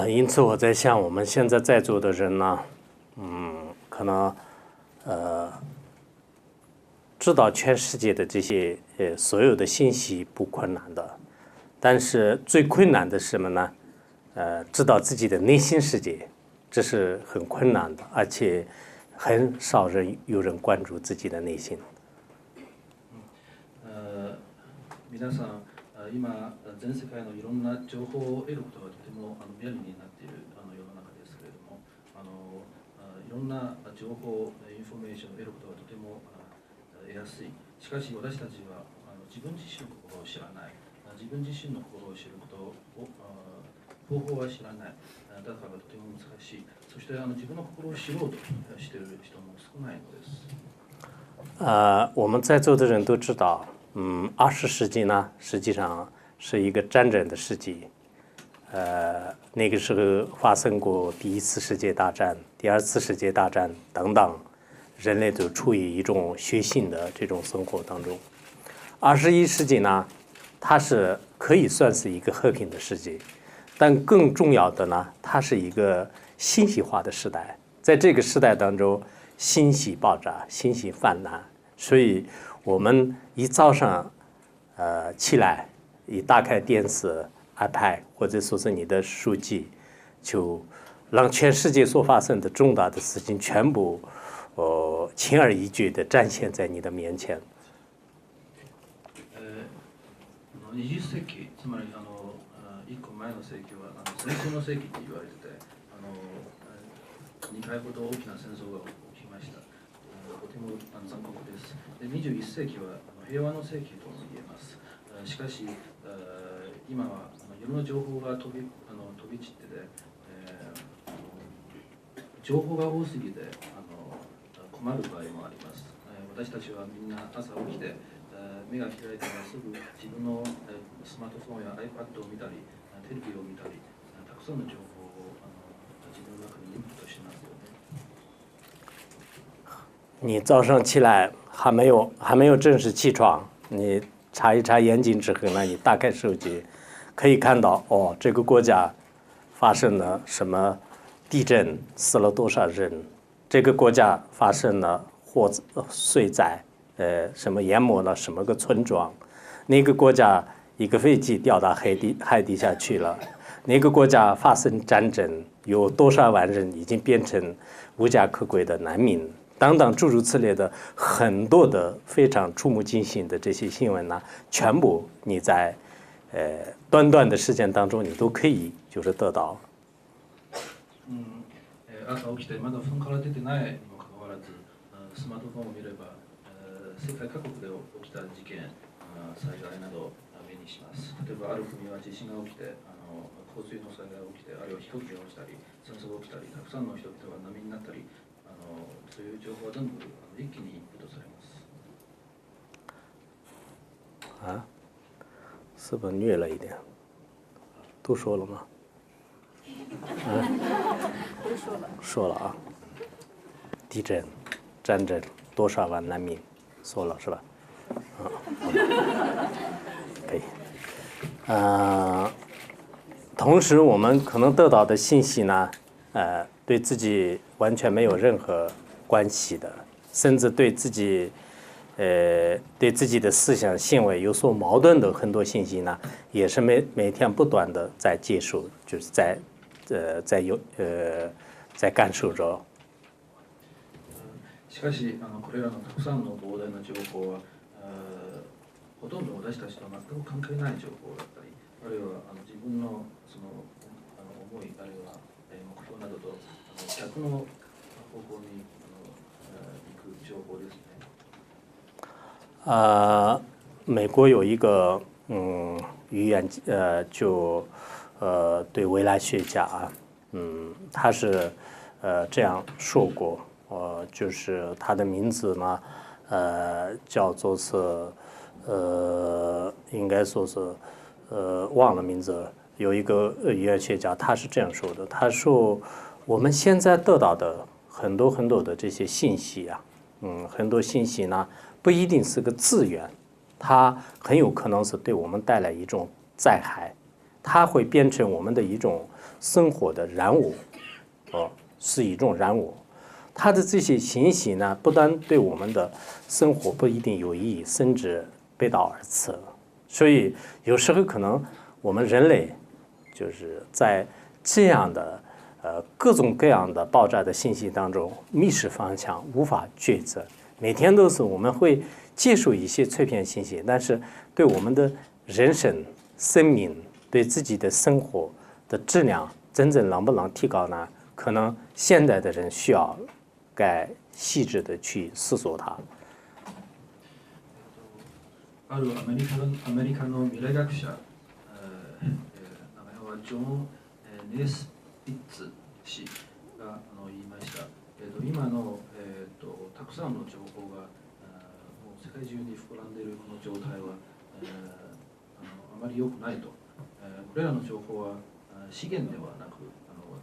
因此我在想，我们现在在座的人呢，可能知道全世界的这些所有的信息不困难的，但是最困难的是什么呢？知道自己的内心世界，这是很困难的，而且很少有人关注自己的内心。皆さん、今全世界のいろんな情報を得ることがとても便利になっている世の中ですけれども、いろんな情報、インフォメーションを得ることがとても得やすい。しかし私たちは自分自身の心を知らない。自分自身の心を知ることを方法は知らない。だからとても難しい。そして自分の心を知ろうとしている人も少ないのです。我们在座的人都知道，20世纪呢，实际上是一个战争的世纪。那个时候发生过第1次世界大战、第2次世界大战等等，人类都处于一种血腥的这种生活当中。21世纪呢，它是可以算是一个和平的世界，但更重要的呢，它是一个信息化的时代。在这个时代当中，信息爆炸，信息泛滥，所以我们一早上起来，一打开电视、iPad 或者说是你的手机，就让全世界所发生的重大的事情全部轻而易举地展现在你的面前。20世紀、つまり1個前の世紀は戦争の世紀と言われてて、2回ほど大きな戦争が起きました。とても残酷です。で、21世紀は平和の世紀とも言えます。しかし、今はいろんな情報が飛び散ってて、情報が多すぎて困る場合もあります。私たちはみんな朝起きて目が開いたらすぐ自分のスマートフォンや iPad を見たり、テレビを見たり、たくさんの情報を自分の中にインプットしますよね。你早上起来还没有正式起床，你擦一擦眼睛之后呢，你打开手机，可以看到这个国家发生了什么地震，死了多少人，这个国家发生了水灾。什么淹没了什么个村庄，那个国家一个飞机掉到海底下去了，那个国家发生战争，有多少万人已经变成无家可归的难民，等等诸如此类的很多的非常触目惊心的这些新闻呢，全部你在短短的时间当中你都可以就是得到。朝起きてまだ布団から出てないにもかかわらず、スマートフォンを見れば世界各国で起きた事件、災害などを目にします。例えばある国は地震が起きて、洪水の災害が起きて、あるいは飛行機が落ちたり、戦争が起きたり、たくさんの人々が難民になったり、そういう情報は全部一気にインプットされます。是不是虐了一点？都说了吗？都说了。说了啊。地震、战争，多少万难民。说了是吧？可以。同时我们可能得到的信息呢，对自己完全没有任何关系的，甚至对自己的思想行为有所矛盾的很多信息呢，也是每天不断的在接受，就是在感受着。しかしこれらのたくさんの膨大な情報はほとんど私たちと全く関係ない情報だったり、あるいは自分のその思い、あるいは目標などと逆の方向に行く情報ですね。美国有一个语言对未来学家他是这样说过。就是他的名字呢，叫做是，应该说是，忘了名字。有一个语言学家，他是这样说的：他说，我们现在得到的很多的这些信息啊，很多信息呢，不一定是个资源，它很有可能是对我们带来一种灾害，它会变成我们的一种生活的燃物，是一种燃物。它的这些信息呢，不但对我们的生活不一定有意义，甚至背道而驰。所以有时候可能我们人类就是在这样的各种各样的爆炸的信息当中迷失方向，无法抉择。每天都是我们会接受一些碎片信息，但是对我们的人生、生命、对自己的生活的质量真正能不能提高呢？可能现代的人需要该细致的去思索它。あるアメリカの未来学者、名前はジョン・ネイスピッツ氏が言いました。今の、たくさんの情報がもう世界中に膨らんでいるこの状態は、あまり良くないと。これらの情報は資源ではなく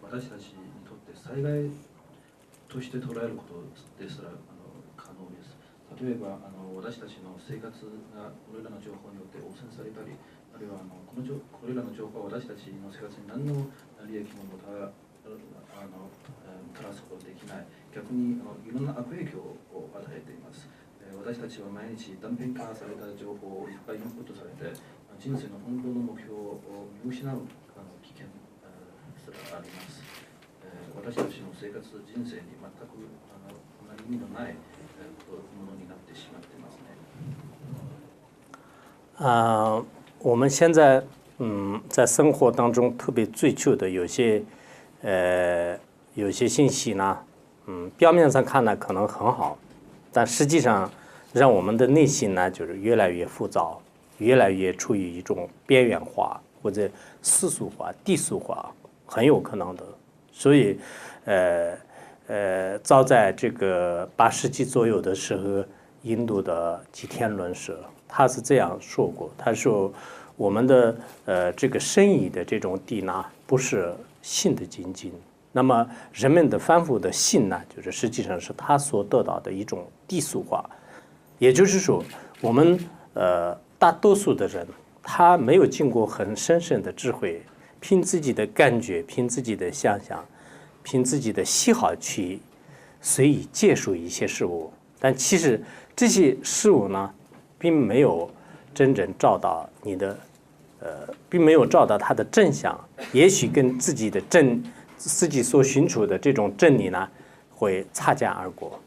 私たちにとって災害として捉えることですら可能です。例えば私たちの生活がこれらの情報によって汚染されたり、あるいはこれらの情報は私たちの生活に何の利益ももたらすことができない、逆にいろんな悪影響を与えています。私たちは毎日断片化された情報をいっぱいインプットされて、人生の本当の目標を見失う危険すらあります。私たちの生活、人生に全くあまり意味のないものになってしまっていますね。我们现在在生活当中特别追求的有些信息呢，表面上看呢可能很好，但实际上让我们的内心呢就是越来越浮躁，越来越处于一种边缘化或者世俗化、低俗化，很有可能的。所以，早在这个8世纪左右的时候，印度的吉田论舍他是这样说过，他说我们的这个生意的这种地呢，不是信的精进。那么人们的反复的信呢，就是实际上是他所得到的一种低俗化。也就是说，我们大多数的人，他没有经过很深深的智慧，凭自己的感觉，凭自己的想象，凭自己的喜好去随意接受一些事物，但其实这些事物呢，并没有真正找到你的并没有找到它的真相，也许跟自己所寻求的这种真理呢，会擦肩而过。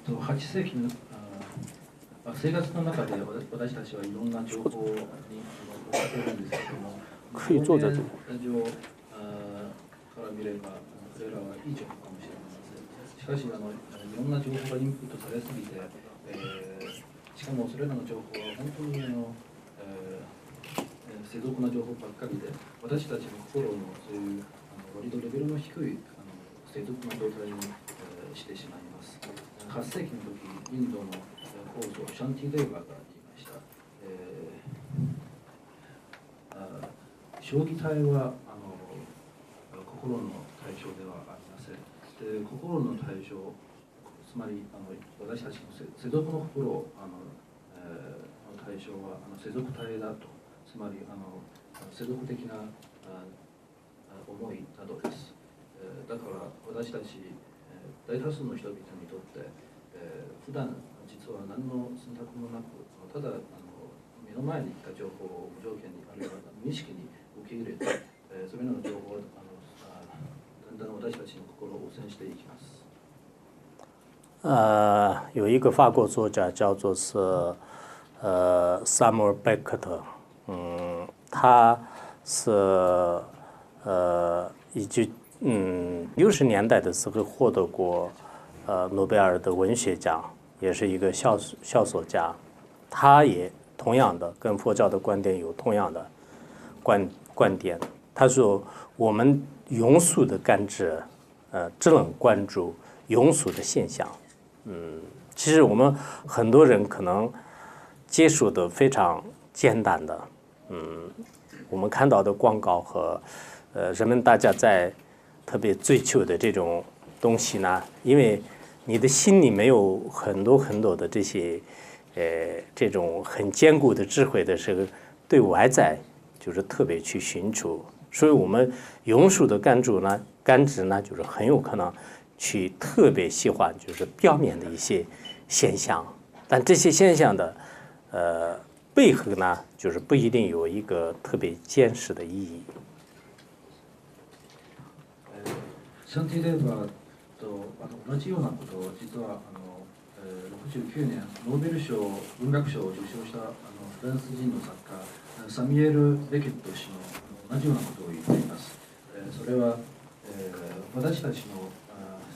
8世紀の生活の中で私たちはいろんな情報に追われるんですけども、可以坐在这里。から見ればそれらはいい情報かもしれません。しかしいろんな情報がインプットされすぎて、しかもそれらの情報は本当に世俗な情報ばっかりで、私たちの心のそういう割とレベルの低い世俗な状態にしてしまいます。8世紀の時、インドの皇祖シャンティデーバーが言いました。将棋体は心の対象ではありません。で、心の対象、つまり私たちの世俗の心の対象は世俗体だと、つまり世俗的な思いなどです。だから私たち大多数の人々にとって、普段実は何の選択もなく、ただ目の前に来た情報を無条件に、あるいは無意識に受け入れて、それらの情報をだんだん私たちの心を汚染していきます。有一个法国作家叫做是萨默尔·贝克特，他是60年代的时候获得过诺贝尔的文学奖，也是一个小说家。他也同样的跟佛教的观点有同样的观点。他说我们庸俗的感知，只能关注庸俗的现象。其实我们很多人可能接触的非常简单的，我们看到的广告和人们大家在特别追求的这种东西呢，因为你的心里没有很多的这些这种很坚固的智慧的时候，对外在就是特别去寻求，所以我们庸俗的感知呢，就是很有可能去特别喜欢就是表面的一些现象，但这些现象的背后呢，就是不一定有一个特别坚实的意义。シャンティ・レーバーと同じようなことを実は69年ノーベル賞文学賞を受賞したフランス人の作家サミュエル・ベケット氏の同じようなことを言っています。それは私たちの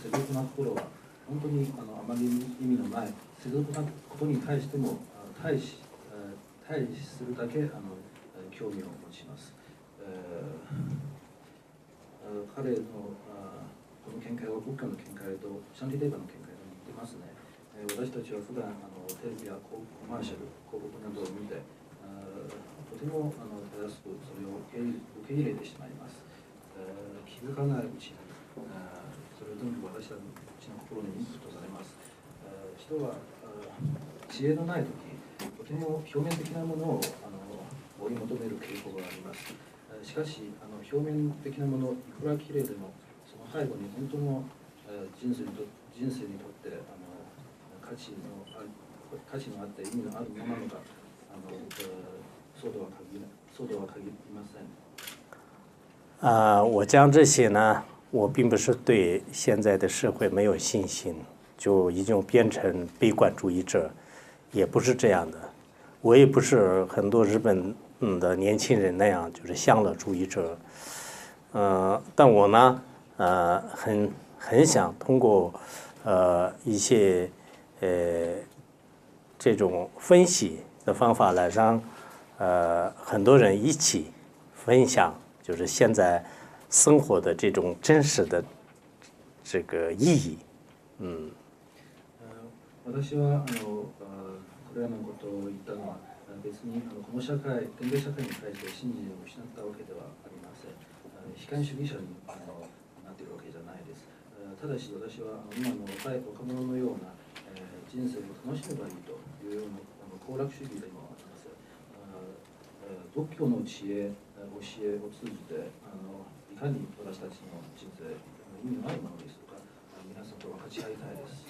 世俗な心は本当にあまり意味のない世俗なことに対しても対視するだけ興味を持ちます。彼のこの見解は仏教の見解とシャンティ・レーバーの見解と似てますね。私たちは普段テレビやコマーシャル広告などを見てとても正しくそれを受け入れてしまいます。気づかないうちにそれを全部私たちの心にインプットされます。人は知恵のない時とても表面的なものを追い求める傾向があります。しかし表面的なものいくらきれいでもその背後に本当の人生にとって価値のあって意味のあるものなのかそうとは限りません。我讲这些呢，我并不是对现在的社会没有信心，就已经变成悲观主义者，也不是这样的。我也不是很多日本的年轻人那样，就是享乐主义者。但我呢，很想通过一些这种分析的方法来让很多人一起分享，就是现在生活的这种真实的这个意义。私はこれらのことを言ったのは別にこの社会現代社会に対して信心を失ったわけではありません。悲観主義者になっているわけじゃないです。ただし私は今の若者のような人生を楽しめばいいというような行楽主義でもあります。仏教の教えを通じていかに私たちの人生意味のあるものですとか皆さんと分かち合いたいです。